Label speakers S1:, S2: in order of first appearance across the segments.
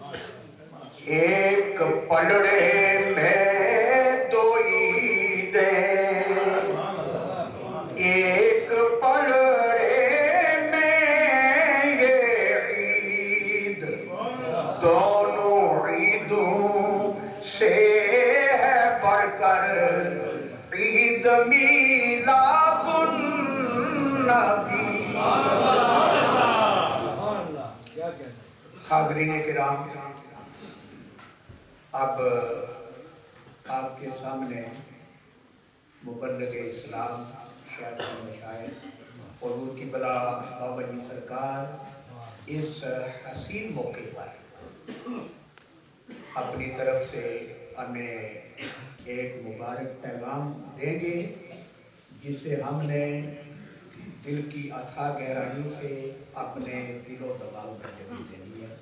S1: ایک پلڑے میں دو عیدیں، ایک پلڑے میں یہ عید، دونوں عیدوں سے ہے بڑھ کر عید میلاد النبی۔ حاضرین کرام، اب آپ کے سامنے مبلغ اسلام شیخ المشائخ حضور کی بلا بابا جی سرکار اس حسین موقع پر اپنی طرف سے ہمیں ایک مبارک پیغام دیں گے، جسے ہم نے دل کی اتھاہ گہرائیوں سے اپنے دل و دماغ میں جگہ دینی ہے۔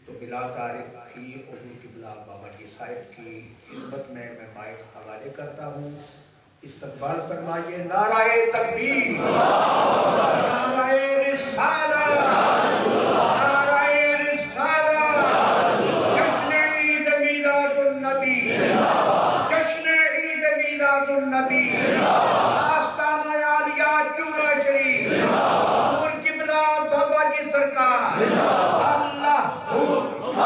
S1: تو بلا تاریخی حضور کی بلا بابا جی صاحب کی خدمت میں مائک حوالے کرتا ہوں۔ استقبال فرمائیے، نعرہ تکبیر، نعرہ رسالت، نعرہ رسالت، جشن عید میلاد النبی، جشن عید میلاد النبی، آستانہ عالیہ چورہ شریف، حضور کی بلا بابا جی سرکار، اللہ اللہ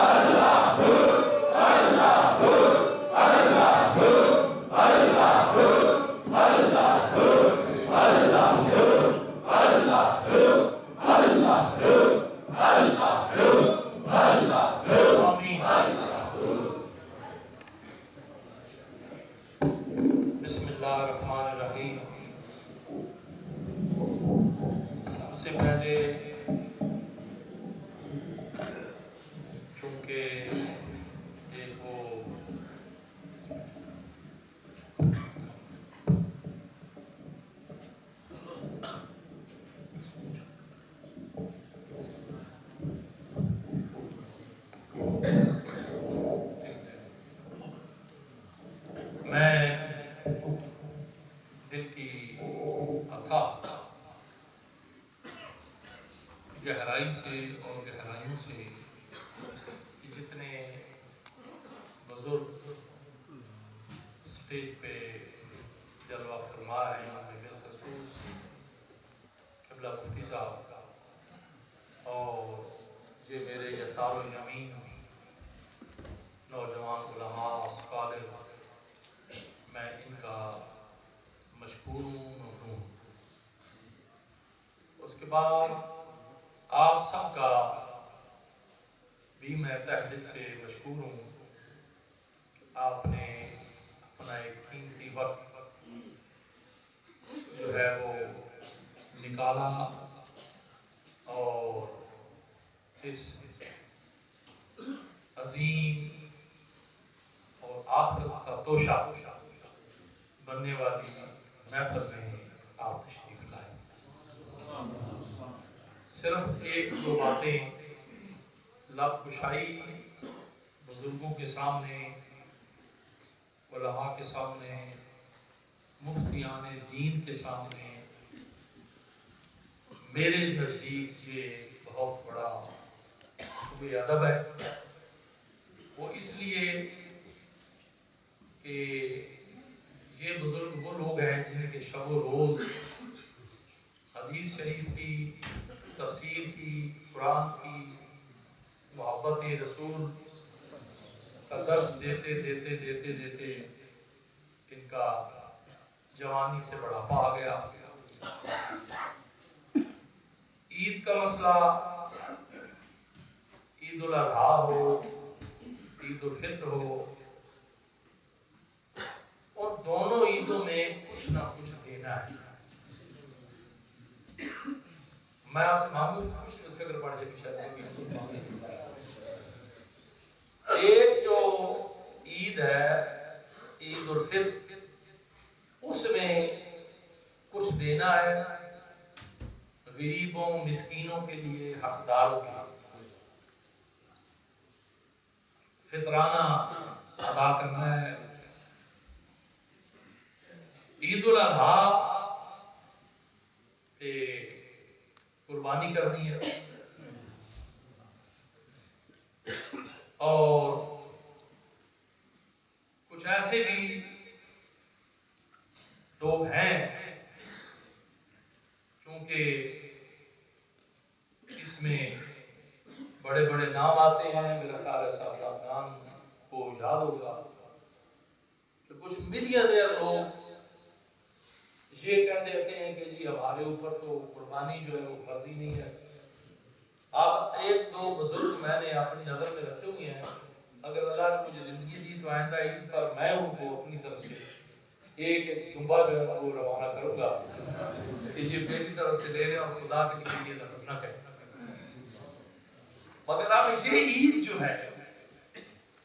S1: اللہ
S2: بسم اللہ الرحمن الرحیم۔ سب سے پہلے چونکہ ایک وہ میں دل کی اتھاہ گہرائی سے اور گہرائیوں سے جتنے بزرگ اسٹیج پہ جلوہ فرما ہے، بالخصوص قبلہ مفتی صاحب کا، اور یہ میرے یسار و یمین نوجوان علماء اساتذہ، میں ان کا مشکور ہوں، ممنون۔ اس کے بعد آپ سب کا بھی میں تہ دل سے مشکور ہوں کہ آپ نے اپنا ایک قیمتی وقت جو ہے وہ نکالا اور اس عظیم اور آخرت کا توشہ بننے والی محفل میں آپ تشریف لائے۔ صرف ایک دو باتیں لب کشائی بزرگوں کے سامنے، علماء کے سامنے، مفتیان دین کے سامنے، میرے نزدیک یہ بہت بڑا شعبہ ادب ہے۔ وہ اس لیے کہ یہ بزرگ وہ لوگ ہیں جن کے شب و روز حدیث شریف کی، تفسیر کی، قرآن کی، محبت رسول کا درس دیتے دیتے دیتے دیتے ان کا جوانی سے بڑھاپا آ گیا۔ عید کا مسئلہ، عید الاضحیٰ ہو، عید الفطر ہو، اور دونوں عیدوں میں کچھ نہ کچھ دینا ہے۔ میں آپ سے مانگوں کچھ فکر پڑھ جائے شاید۔ ایک جو عید ہے عید الفطر، اس میں کچھ دینا ہے غریبوں مسکینوں کے لیے، حقداروں کے لیے فطرانہ ادا کرنا ہے۔ عید الاضحیٰ پہ قربانی کرنی ہے۔ اور کچھ ایسے بھی لوگ ہیں کیونکہ اس میں بڑے بڑے نام آتے ہیں، میرا خیال ہے صاحب نام کو یاد ہوگا کہ کچھ ملینئر لوگ یہ کہہ دیتے ہیں کہ جی ہمارے اوپر تو قربانی جو ہے وہ فرضی نہیں ہے۔ آپ ایک دو بزرگ میں نے اپنی نظر میں رکھے ہوئے ہیں، اگر اللہ نے مجھے زندگی دی تو آئندہ عید پر میں ان کو اپنی طرف سے ایک دمبا جو ہے وہ روانہ کروں گا کہ یہ میری طرف سے لے لیں اور خدا کے لیے یہ لفظ نہ کہیں۔ مگر اب یہ عید جو ہے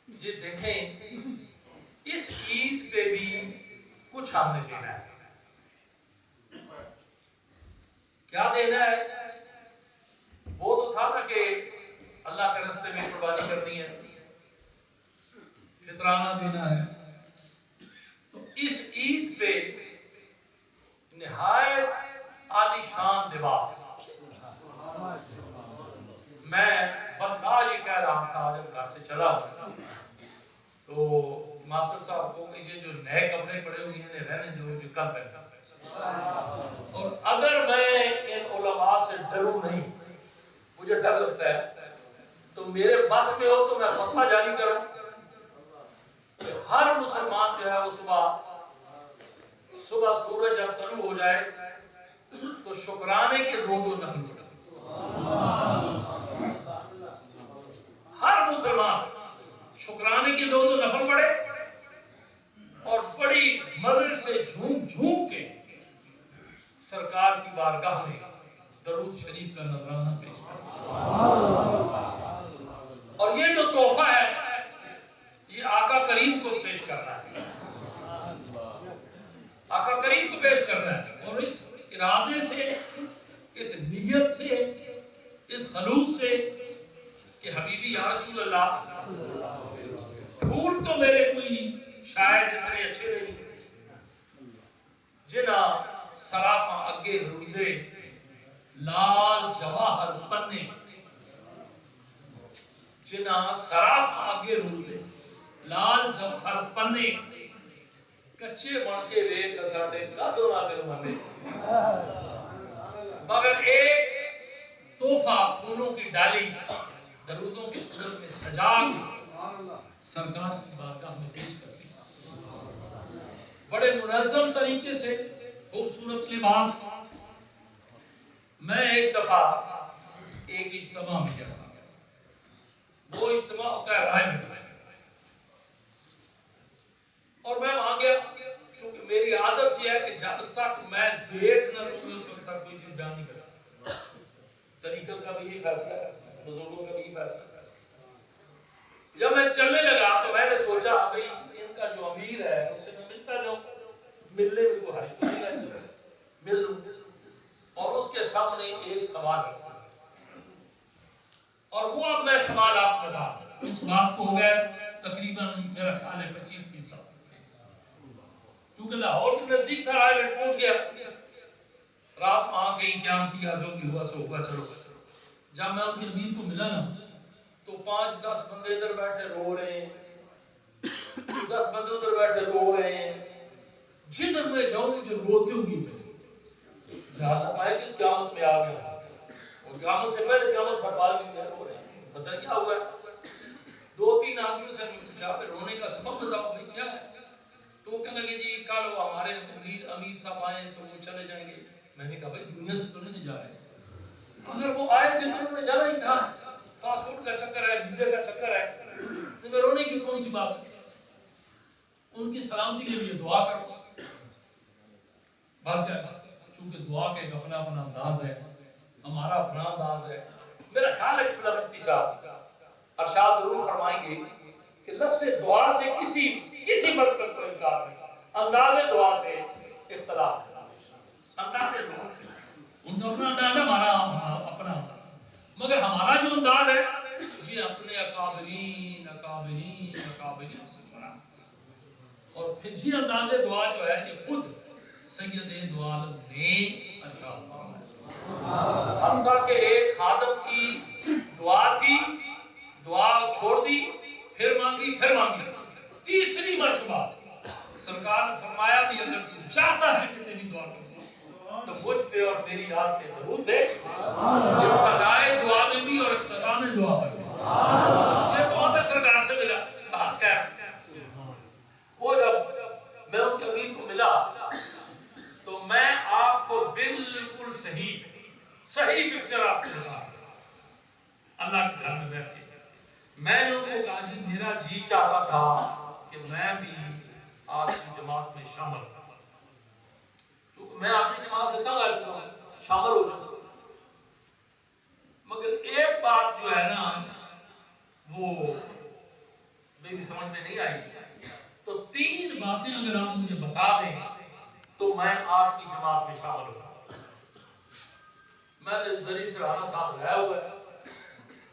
S2: یہ دیکھیں، اس عید پہ بھی کچھ ہم نے دینا ہے۔ کیا دینا ہے؟ وہ تو تھا نا کہ اللہ کے راستے میں قربانی کرنی ہے، فطرانہ دینا ہے۔ تو اس عید پہ نہایت عالی شان لباس، میں واللہ یہ کہہ رہا تھا جب گھر سے چلا تو ماسٹر صاحب کو کہ یہ جو نئے کپڑے پڑے ہوئے ہیں رہنے جو کل پہنا، اور اگر میں ان علماء سے ڈروں نہیں، مجھے ڈر لگتا ہے، تو میرے بس میں ہو تو میں فتویٰ جاری کروں کہ ہر مسلمان جو ہے وہ صبح سورج جب طلوع ہو جائے تو شکرانے کے دو نفل پڑھے۔ ہر مسلمان شکرانے کے دو نفل پڑھے اور بڑی مزے سے جھوم جھوم کے سرکار کی بارگاہ میں درود شریف کا نذرانہ پیش کرے۔ اور یہ جو تحفہ ہے یہ آقا کریم کو پیش کرنا ہے، آقا کریم کو پیش کرنا ہے، اور اس ارادے سے، اس نیت سے، اس خلوص سے کہ حبیبی یا رسول اللہ، پھول تو میرے کوئی شاید اتنے اچھے نہیں جنا سرافاں اگے رولے لال جواہر پنے، جنا سرافاں اگے رولے لال جواہر پنے، کچے بن کے ویک ساڈے قدر آگر منے۔ مگر ایک تحفہ پھولوں کی ڈالی درودوں کی صورت میں سجا کے سرکار کی بارگاہ میں پیش کرتی، بڑے منظم طریقے سے خوبصورت لباس۔ میں ایک دفعہ ایک اجتماع میں گیا، وہ اجتماع ہوتا ہے رائے میں، اور میں وہاں گیا کیونکہ میری عادت یہ ہے کہ جب تک میں دیکھ نہ لوں اس وقت تک کوئی چیز بیان نہیں کرتا۔ طریقت کا بھی یہ فیصلہ ہے، بزرگوں کا بھی یہ فیصلہ ہے۔ جب میں چلنے لگا تو میں نے سوچا بھئی ان کا جو امیر ہے اس سے میں ملتا جاؤں، ملنے میں کوئی حرج نہیں ہے، مل لوں، اور اس کے سامنے ایک سوال رکھا، اور وہ اب میں سوال آپ کو بتا، اس بات کو ہو گئے تقریباً میرا خیال ہے 25-30 سال، چونکہ لاہور کے نزدیک تھا، رائے گڑھ پہنچ گیا، رات وہاں کہیں قیام کیا، جو بھی ہوا سو ہوا، چلو۔ جب میں ان کے امیر کو ملا نا تو 5-10 بندے ادھر بیٹھے رو رہے ہیں، 10 بندے ادھر بیٹھے رو رہے ہیں، جدھر میں جاؤں مجھے روتے ہوئے جہاں میں کس قیامت میں آ گیا، اور قیامت سے پہلے قیامت برباد بھی رو رہے ہیں، پتہ کیا ہوا ہے؟ 2-3 آدمیوں سے میں پوچھا کہ رونے کا سبب بتاؤ بھائی کیا ہے؟ تو وہ کہنے لگے جی کل ہمارے امیر صاحب آئے تو وہ چلے جائیں گے۔ میں نے کہا بھائی دنیا سے تو نہیں جا رہے، اگر وہ آئے تھے تو انہوں نے جانا ہی تھا، پاسپورٹ کا چکر ہے، ویزے کا چکر ہے، تو میں رونے کی کون سی بات ہے؟ ان کی سلامتی کے لیے دعا کرو۔ بات کیا ہے؟ چونکہ دعا کا ایک اپنا انداز ہے، ہمارا اپنا انداز ہے۔ میرا خیال ہے کہ مفتی صاحب ارشاد ضرور فرمائیں گے کہ لفظ دعا سے کسی مسلک کو انکار نہیں، انداز دعا سے اختلاف ہے، انداز دعا سے ان کا اپنا انداز ہے، ہمارا اپنا، مگر ہمارا جو انداز ہے یہ اپنے اکابرین سے بنا، اور پھر یہ انداز دعا جو ہے یہ خود سید دو عالم نے ارشاد فرمایا، حتیٰ کہ ایک خادم کی دعا تھی، دعا چھوڑ دی مانگی پھر مانگی، تیسری مرتبہ سرکار نے فرمایا بھی اگر تو چاہتا ہے کہ تیری دعا کروں تو مجھ پہ اور میری یاد پہ درود دے، ابتدائے دعا میں بھی اور اختتام دعا میں بھی۔ یہ تو ہمیں سرکار سے ملا حق ہے۔ وہ جب میں ان کے امیر کو ملا تو میں آپ کو بالکل صحیح پکچر آپ کو بتا اللہ کے گھر میں بیٹھ کے میں نے ان کو کہا جی میرا جی چاہتا تھا کہ میں بھی آپ کی جماعت میں شامل ہوں، کیونکہ میں اپنی جماعت سے تنگ آ چکا ہوں، شامل ہو چکا ہوں، مگر ایک بات جو ہے نا وہ میری سمجھ میں نہیں آئی، تو 3 باتیں اگر آپ مجھے بتا دیں تو میں آپ کی جماعت میں شامل ہوں۔ میں نے دری سرحانہ صاحب لایا ہوا ہے،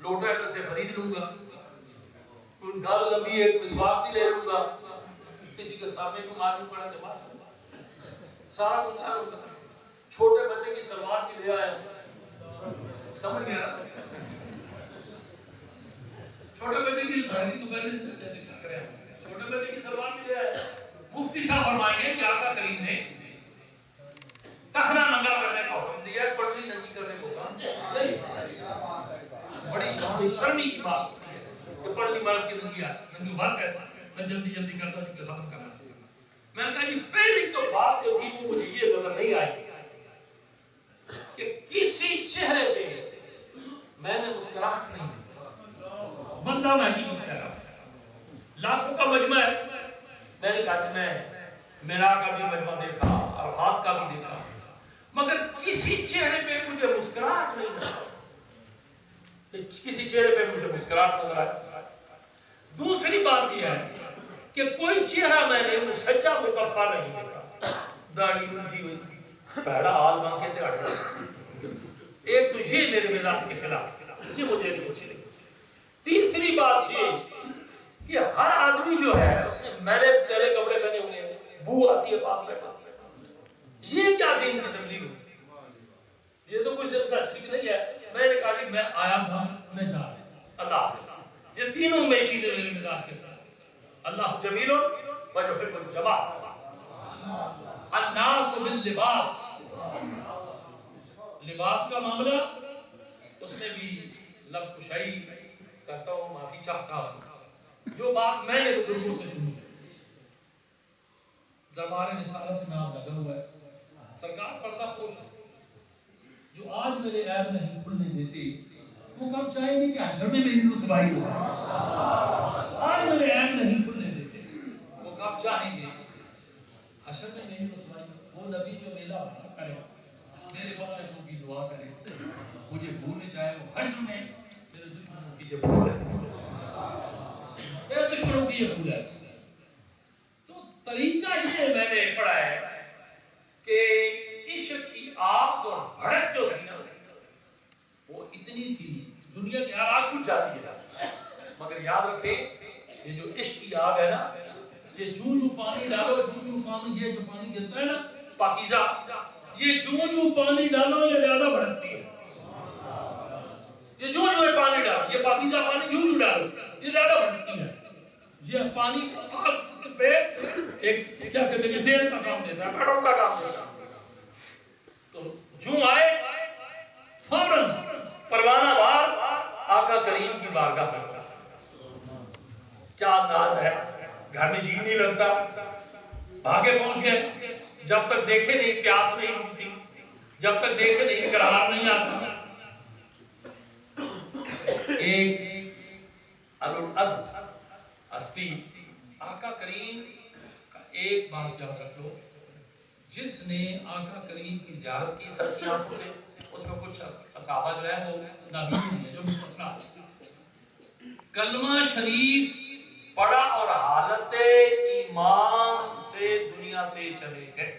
S2: لوٹا کر سے خرید لوں گا، کوئی گال لمبی ایک مسواک بھی لے لوں گا، کسی کے سامنے کو معلوم پڑا کہ بات سارا بندہ ہوگا، چھوٹے بچے کی سلوار بھی لے آیا، سمجھ گیا چھوٹے بچے کی چھوٹے بچے کی سلوار بھی لے آیا۔ مفتی صاحب فرمائیں گے کہ آقا کریم نے تخنا ننگا کرنے کا حکم دیا، پٹلی ننگی کرنے کو کہا نہیں۔ بڑی شرمی کی بات ہے کہ پٹلی مرد کی ننگی مرد ہے، میں جلدی کرتا ہوں کہ ختم کرنا۔ میں نے کہا کہ پہلی تو بات جو تھی وہ مجھے یہ نظر نہیں آئی کہ کسی چہرے پہ میں نے مسکراہٹ نہیں دی، بندہ میں کی کہہ رہا ہوں، لاکھوں کا مجمع ہے، میں نے کہا کہ میں میرا کا بھی مجمع دیکھا، عرفات کا بھی دیکھا، مگر کسی چہرے پہ مجھے مسکراہٹ نہیں نظر، کسی چہرے پہ مجھے مسکراہٹ نظر آئی۔ دوسری بات یہ ہے کہ کوئی چہرہ میں نے سچا مکفا نہیں دیکھا، داڑھی اونچی ہوئی، پہڑا حال مانگے تھے اٹھا۔ ایک تو یہ میرے مزاج کے خلاف، یہ مجھے نہیں اچھی لگی۔ تیسری بات یہ کہ ہر آدمی جو ہے اس نے میلے چلے کپڑے پہنے ہوئے ہیں، بو آتی ہے پاس بیٹھا، یہ کیا دین کی تبلیغ ہوئی؟ یہ تو کوئی سلسلہ ٹھیک نہیں ہے۔ میں نے کہا کہ میں آیا تھا، میں جا رہا ہوں، اللہ حافظ۔ یہ تینوں میں چیزیں میرے مزاج کے خلاف، اللہ جمیل وجحب الجمال، الناس باللباس، لباس کا معاملہ اس میں بھی لب کشائی کرتا ہوں، معافی چاہتا ہوں۔ جو بات میں نے بزرگوں سے سنی، دربار رسالت میں آپ لگا ہوا ہے، سرکار پردہ پوش ہے، جو آج میرے عیب نہیں کھلنے دیتے وہ کب چاہیں گے کہ حشر میں میری رسوائی ہو؟ آج میرے عیب نہیں کھلنے دیتے وہ کب چاہیں گے حشر میں میری رسوائی ہو؟ وہ نبی جو میلا بنا کرے، میرے بخششوں کی دعا کرے، مجھے بھولے جائے، وہ حشر میں میرے دشمنوں کی یہ بھول ہے، میرے دشمنوں کی یہ بھول ہے۔ تو طریقہ یہ میں نے پڑھا ہے کہ عشق کی آگ اور بھڑک جو ہے نا وہ اتنی تھی، دنیا کی ہر آگ کچھ جاتی ہے، مگر یاد رکھیں یہ جو عشق کی آگ ہے نا، یہ جو پانی ڈالو، جو پانی یہ جو پانی گرتا ہے نا پاکیزہ، یہ جو پانی ڈالو یہ زیادہ بھڑکتی ہے، یہ جو پانی ڈالو، یہ پاکیزہ پانی جو ڈالو یہ زیادہ بھڑکتی ہے۔ یہ پانی پہ ایک کیا کہتے ہیں زیر کا کام دیتا ہے، کھڑوں کا کام دیتا ہے، تو جو آئے فوراً پروانہ بار آقا کریم کی بارگاہ میں، کیا انداز ہے، گھر میں جی نہیں لگتا، بھاگے پہنچ گئے، جب تک دیکھے نہیں پیاس نہیں بجھتی، جب تک دیکھے نہیں قرار نہیں آتا۔ ایک الازم ہستی آقا کریم کا ایک بات یاد رکھ لو، جس نے آقا کریم کی زیارت کی سب کی آنکھوں سے، اس میں کچھ صحابہ جو ہے وہ نبی ہیں جو مستثنا، کلمہ شریف پڑھا اور حالت ایمان سے دنیا سے چلے گئے۔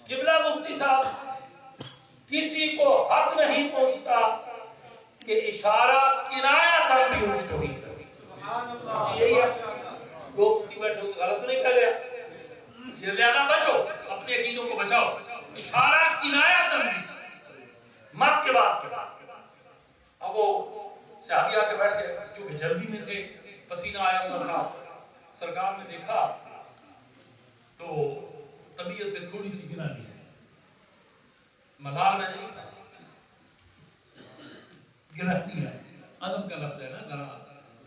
S2: قبلہ مفتی صاحب کسی کو حق نہیں پہنچتا کہ اشارہ کنایا تک بھی ہوئی توحید ہے۔ یہی ہے، دو مفتی بیٹھے ہوئے غلط نہیں کہہ لیا، یہ لہذا بچو، اپنے عقیدوں کو بچاؤ، اشارہ کنایا تک بھی مت کے بعد اب وہ صحابی آ کے بیٹھ گئے، چونکہ جلدی میں تھے، پسینہ آیا ہوا تھا، سرکار نے دیکھا تو طبیعت پہ تھوڑی سی گرا لی ہے، ملال میں نہیں گرا دیا ہے، ادب کا لفظ ہے نا، ذرا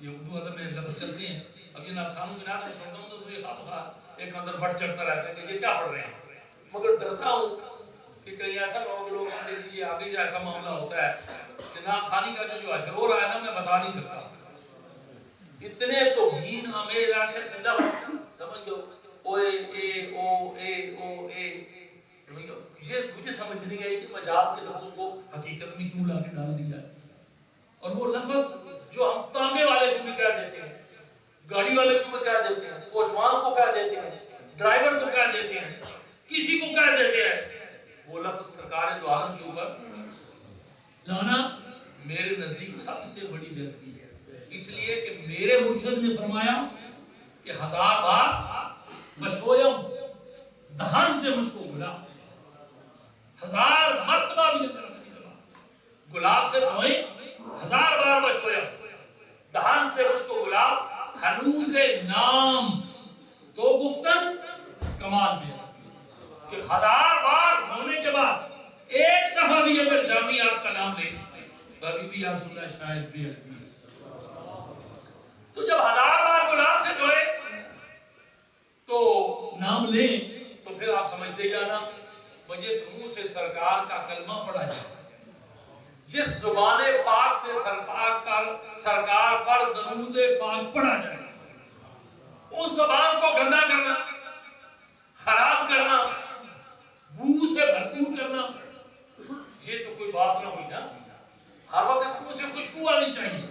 S2: یہ اردو ادب میں لفظ چلتے ہیں. اب یہ ناتھانوں کی نعت میں سنتا ہوں تو مجھے خواہ ایک اندر بٹ چڑھتا رہتا ہے کہ یہ کیا پڑھ رہے ہیں، مگر ڈرتا ہوں کہ کہیں ایسا نہ ہو کہ لوگ ہم دیکھ لیجیے آگے ایسا معاملہ ہوتا ہے کہ نعت خوانی کا جو اشر ہو رہا ہے نا، میں بتا نہیں سکتا، اتنے توہین آمیز ایسے سمجھا سمجھ گئے اوے اے او اے او اے، مجھے سمجھ نہیں آئی کہ مجاز کے لفظوں کو حقیقت میں کیوں لا کے ڈال دیا، اور وہ لفظ جو ہم تانبے والے کو بھی کہہ دیتے ہیں، گاڑی والے کو بھی کہہ دیتے ہیں، کوچوان کو کہہ دیتے ہیں، ڈرائیور کو کہہ دیتے ہیں، کسی کو کہہ دیتے ہیں، وہ لفظ سرکار دو عالم کے اوپر لانا میرے نزدیک سب سے بڑی غلطی ہے، اس لیے کہ میرے مرشد نے فرمایا کہ 1000 بار بشویم دہن سے مجھ کو گلاب، 1000 مرتبہ بھی گلاب سے دھوئیں، 1000 بار بشویم دہن سے مجھ کو گلاب، ہنوز نام تو گفتن کمال میں، کہ 1000 بار دھونے کے بعد ایک دفعہ بھی اگر جامی آپ کا نام لے تو ابھی بھی آپ سننا شاید بھی ہے، تو جب 1000 بار گلاب سے دھوئے تو نام لیں تو پھر آپ سمجھتے جانا وہ جس منہ سے سرکار کا کلمہ پڑھا جائے، جس زبان پاک سے سرکار پر درود پاک پڑھا جائے، اس زبان کو گندا کرنا، خراب کرنا، بو سے بھرپور کرنا، یہ تو کوئی بات نہ ہوئی نا، ہر وقت منہ سے خوشبو آنی چاہیے.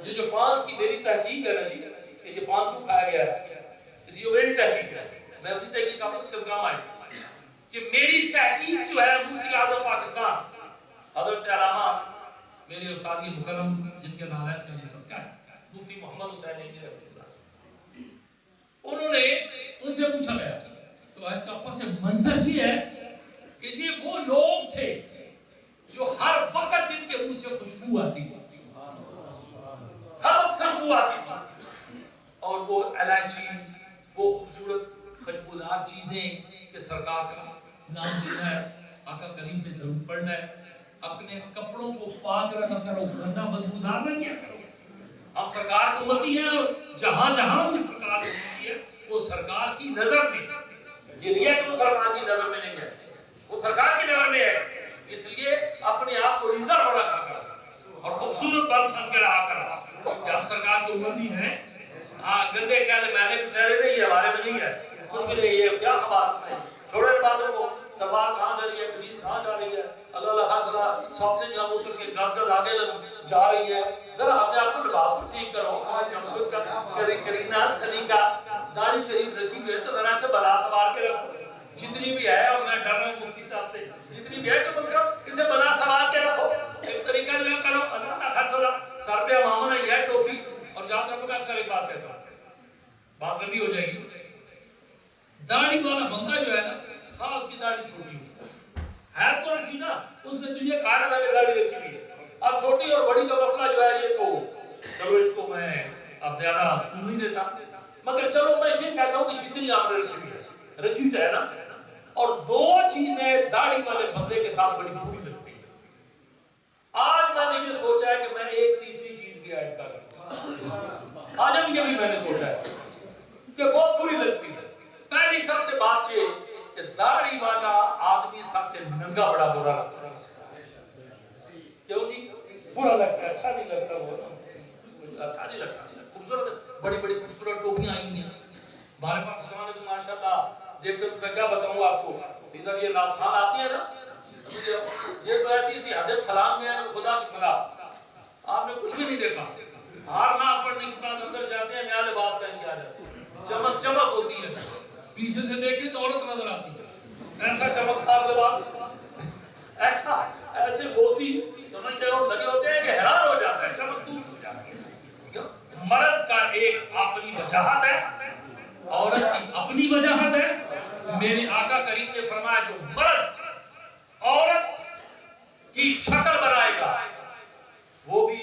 S2: یہ جو پان کی میری تحقیق ہے نا جی، کہ یہ پان کو کھایا گیا ہے، یہ میری تحقیق ہے، میں اپنی تحقیق آپ کو کام آئی کہ میری تحقیق جو ہے مفتی اعظم پاکستان حضرت علامہ میرے استاد مکرم جن کے نام کا یہ سب کیا ہے مفتی محمد حسین رحمۃ اللہ، انہوں نے ان سے پوچھا گیا تو اس کا پس منظر یہ ہے کہ یہ وہ لوگ تھے جو ہر وقت ان کے منہ سے خوشبو آتی تھی، ہر وقت خوشبو آتی تھی، اور وہ الائچی، وہ خوبصورت خوشبودار چیزیں کہ سرکار کا نام لینا ہے، آقا کریم پہ درود پڑھنا ہے، اپنے کپڑوں کو پاک رکھا کرو، گندا بدبودار نہ کیا کرو. اب سرکار کی امتی ہے اور جہاں جہاں بھی سرکار کی امتی ہے وہ سرکار کی نظر میں، یہ نہیں ہے کہ وہ سرکار کی نظر میں نہیں ہے، وہ سرکار کی نظر میں ہے، اس لیے اپنے آپ کو ریزر بڑا کر اور خوبصورت بن ٹھن کے رہا کر کہ ہم سرکار کی امتی ہیں. ہاں گندے کہنے میں نے کچھ نہیں، یہ ہمارے میں نہیں ہے، کچھ بھی نہیں ہے، کیا خباثت ہے، چھوڑے باتوں کو، سوال کہاں جا رہی ہے، پولیس کہاں جا رہی ہے، اللہ اللہ خاصلہ سب سے جہاں اتر کے گز گز آگے جا رہی ہے، ذرا اپنے آپ کو لباس کو ٹھیک کرو، اس کا کرینہ سلیقہ داڑھی شریف رکھی ہوئی ہے تو ذرا سے بلا سوار کے رکھو جتنی بھی ہے، اور میں ڈر رہا ہوں مفتی صاحب سے، جتنی بھی ہے تو بس کرو اسے بلا سوار کے رکھو، ایک طریقہ جو ہے کرو، اللہ اللہ خاصلہ سر پہ امامہ نہیں ہے ٹوپی، اور یاد رکھو میں اکثر ایک بات کہتا ہوں، بات لمبی ہو جائے گی، داڑھی والا بندہ جو ہے نا، خاص کی داڑھی چھوٹی ہے تو رکھی نا، اس نے تجھے کہا نا کہ داڑھی رکھی ہوئی ہے، اب چھوٹی اور بڑی کا مسئلہ جو ہے یہ تو چلو اس کو میں اب زیادہ نہیں دیتا، مگر چلو میں یہ کہتا ہوں کہ جتنی آپ نے رکھی ہوئی ہے، رکھی ہوئی ہے نا، اور دو چیزیں داڑھی والے بندے کے ساتھ بڑی بری لگتی ہیں. آج میں نے یہ سوچا ہے کہ میں ایک تیسری چیز بھی ایڈ کر لوں، آج اب یہ بھی میں نے سوچا ہے کہ بہت بری لگتی ہے. پہلی سب سے بات یہ کہ داڑھی والا آدمی سب سے ننگا بڑا برا لگتا ہے. کیوں جی؟ برا لگتا ہے، اچھا نہیں لگتا، وہ اچھا نہیں لگتا. خوبصورت بڑی بڑی خوبصورت ٹوپیاں آئی ہوئی ہیں ہمارے پاکستان میں تو ماشاءاللہ، دیکھو تو میں کیا بتاؤں آپ کو، ادھر یہ ناخوان آتی ہے نا، یہ تو ایسی ایسی حدیں پھلانگ ہیں خدا کی بلا، آپ نے کچھ بھی نہیں دیکھا، ہار نہ پڑھنے کے بعد اندر جاتے ہیں نیا لباس پہن کے آ جاتے ہیں، چمک چمک ہوتی ہے، پیچھے سے دیکھیں تو عورت نظر آتی ہے، ایسا چمکدار لباس، ایسا ایسے موتی سمجھتے ہو لگے ہوتے ہیں کہ حیران ہو جاتا ہے، چمک دور ہو جاتی ہے. مرد کا ایک اپنی وجاہت ہے، عورت کی اپنی وجاہت ہے. میرے آقا کریم نے فرمایا جو مرد عورت کی شکل بنائے گا وہ بھی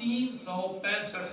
S2: 365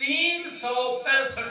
S2: 365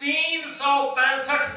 S2: 365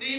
S2: 3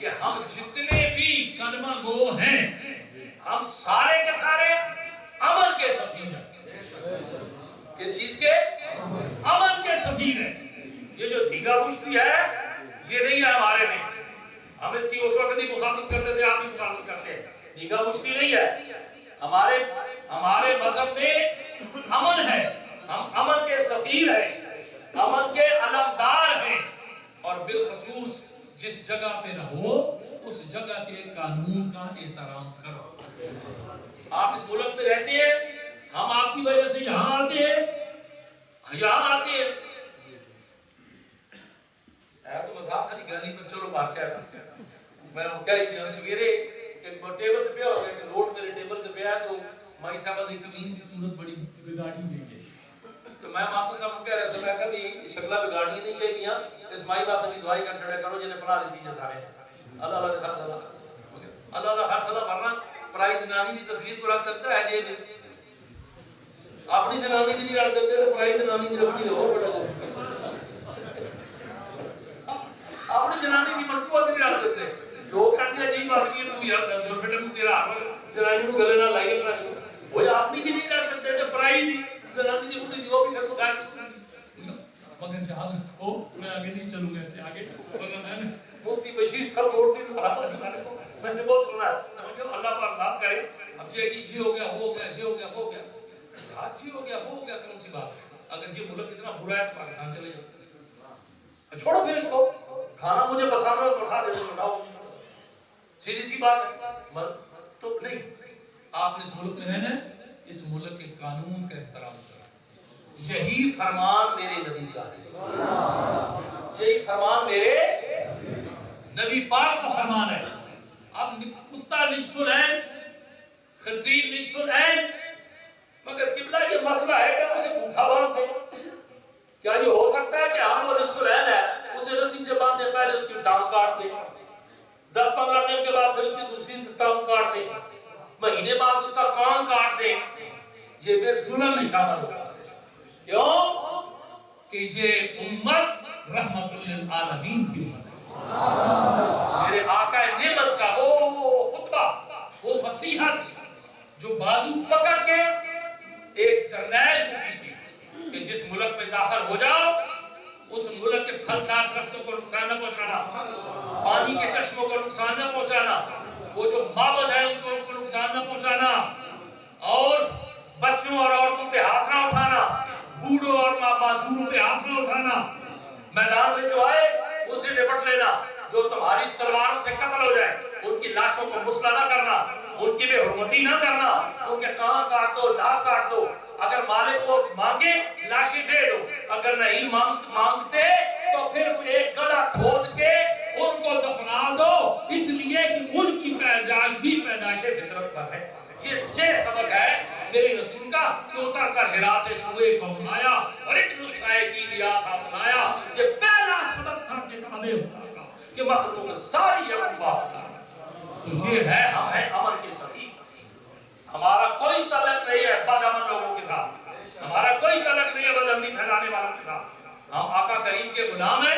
S2: کہ ہم جتنے بھی کلمہ گو ہیں ہم سارے کے سارے امن کے سفیر ہیں. کس چیز کے؟ امن کے سفیر ہیں. یہ جو دیگا پشتی ہے یہ نہیں ہے ہمارے میں. ہم اس کی اس وقت ہی مخاطب کرتے تھے، آپ بھی مخاطب کرتے ہیں. دیگا پشتی نہیں ہے. ہمارے مذہب میں امن ہے. ہم امن کے سفیر ہیں، امن کے علمدار ہیں. اور بالخصوص جس جگہ پہ رہو اس جگہ کے قانون کا احترام کرو. آپ اس ملک میں رہتے ہیں، ہم آپ کی وجہ سے یہاں آتے ہیں. تو مذاق خالی گانی پر چلو بات کیا میں کیا ہی دیا سویرے ایک ٹیبل پہ ہو گیا کہ روڈ میرے ٹیبل پہ ہے تو مائی صاحب دی کمین کی صورت بڑی بگاڑی ہوئی ہے. تو میں ماسٹر صاحب کو کہہ رہا تھا، میں کہا بھی شکلہ بگاڑنی نہیں چاہیے اس مائی باپ سے دعائی کر چھڑے کرو جنہیں پڑھا دی چیزیں سارے. اللہ اللہ ہر صلاح اللہ اللہ ہر صلاح پڑھنا پرائز زنانی کی تصویر کو رکھ سکتا ہے جی اپنی زنانی کی نہیں رکھ سکتے تو پرائز زنانی کی رکھنی اور بڑا اپنی زنانی کی مرکوہ نہیں رکھ سکتے. لوگ کہتے ہیں چاہیے بات کی تو یار دل پھٹے کو تیرا زنانی کو گلے نہ لائے گا وہ اپنی کی نہیں رکھ سکتے تو پرائز زنانی کی بڑی دیو بھی کر تو گائے مگر شہادت ہو میں آگے نہیں چلوں گا ایسے آگے میں مفتی بشیر صاحب روڈ پہ میں نے بہت سنا ہے اللہ پر اللہ کرے. اب جی ہو گیا وہ ہو گیا جی ہو گیا وہ ہو گیا جی ہو گیا وہ ہو گیا کون سی بات ہے. اگر یہ ملک اتنا برا ہے تو پاکستان چلے جاؤ چھوڑو پھر اس کو. کھانا مجھے پسند ہے تو اٹھا دے دو اٹھاؤ سیدھی سی بات ہے. تو نہیں آپ نے اس ملک میں رہنا ہے اس ملک کے قانون کا احترام کرو. یہی فرمان میرے نبی کا ہے، یہی فرمان میرے نبی پاک کا فرمان ہے. اب کتا نجس العین خنزیر نجس العین مگر قبلہ یہ مسئلہ ہے کہ اسے بھوکا باندھ دیں. کیا یہ ہو سکتا ہے کہ ہم وہ نجس العین ہے اسے رسی سے باندھے پہلے اس کی ٹانگ کاٹ دیں 10-15 دن کے بعد پھر اس کی دوسری ٹانگ کاٹ دیں مہینے بعد اس کا کان کاٹ دیں؟ یہ پھر ظلم میں شامل ہوگا. کیوں کہ یہ امت رحمت للعالمین کی امت ہے. میرے آقا نعمت کا وہ خطبہ وہ وصیحت جو بازو پکڑ کے ایک جرنیل کی تھی کہ جس ملک میں داخل ہو جاؤ اس ملک کے پھلدار درختوں کو نقصان نہ پہنچانا، پانی کے چشموں کو نقصان نہ پہنچانا، وہ جو معبد ہیں ان کو نقصان نہ پہنچانا، اور بچوں اور عورتوں پہ ہاتھ نہ اٹھانا، بوڑھوں اور معذوروں پہ ہاتھ نہ اٹھانا. میدان میں جو آئے اسے نپٹ لینا. جو تمہاری تلواروں سے قتل ہو جائے ان کی لاشوں کو مسلح نہ کرنا، ان کی بے حرمتی نہ کرنا، ان کے کان کاٹ دو ناک کاٹ دو. اگر مالک کو مانگے لاشیں دے دو، اگر نہیں مانگتے تو پھر ایک گڑھا کھود کے ان کو دفنا دو، اس لیے کہ ان کی پیدائش بھی پیدائش فطرت پر ہے. یہ سبق ہے میرے رسول کا کہ اتر کر ہرا سے سوئے قوم آیا اور ایک نسخے کی لیاس ہاتھ لایا. یہ پہلا سبق تھا کتابیں کا کہ مخلوق ساری اللہ. تو یہ ہے ہم ہیں امن کے سفیر. ہمارا کوئی تعلق نہیں ہے بد امن لوگوں کے ساتھ، ہمارا کوئی تعلق نہیں ہے بد امنی پھیلانے والوں کے ساتھ. ہم آقا کریم کے غلام ہیں،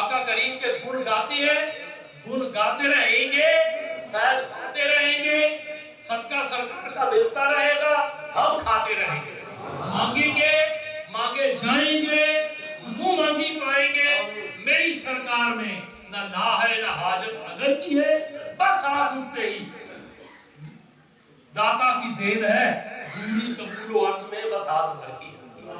S2: آقا کریم کے گن گاتے ہیں، گن گاتے رہیں گے، فیض پاتے رہیں گے، صدقہ سرکار کا بچتا رہے گا، ہم کھاتے رہیں گے. مانگیں گے مانگے جائیں گے، منہ مانگی پائیں گے. میری سرکار میں نہ لا ہے نہ حاجت اگر کی ہے، بس ہاتھ اٹھتے ہی داتا کی دین ہے زندگی قبول و عرض میں بس ہاتھ اٹھتی ہے.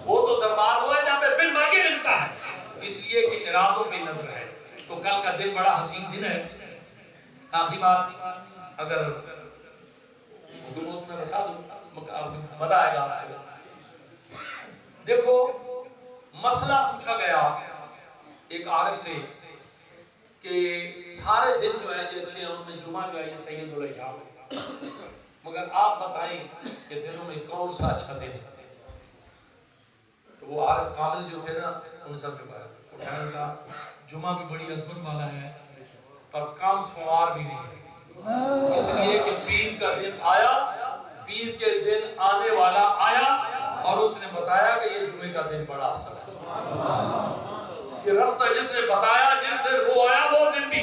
S2: وہ تو دربار ہوا ہے جہاں پہ بل مانگے ملتا ہے، اس لیے کہ ارادوں پہ نظر ہے. تو کل کا دن بڑا حسین دن ہے. آخری بات اگر حکومت میں بتا دوں مزہ آئے گا آپ کو. دیکھو مسئلہ پوچھا گیا ایک عارف سے کہ سارے دن جو ہیں یہ اچھے ہیں، ان میں جمعہ جو ہے یہ سید الایام ہے، مگر آپ بتائیں کہ دنوں میں کون سا اچھا دن ہے. تو وہ عارف کامل جو تھے نا ان سب جو اٹھانے کا جمعہ بھی بڑی عظمت والا ہے پر کام سوار بھی نہیں ہے، اس لیے کہ پیر کا دن آیا، پیر کے دن آنے والا آیا اور اس نے بتایا کہ یہ جمعے کا دن بڑا افسر ہے. یہ رستہ جس نے بتایا جس دن وہ آیا وہ دن بھی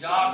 S2: 4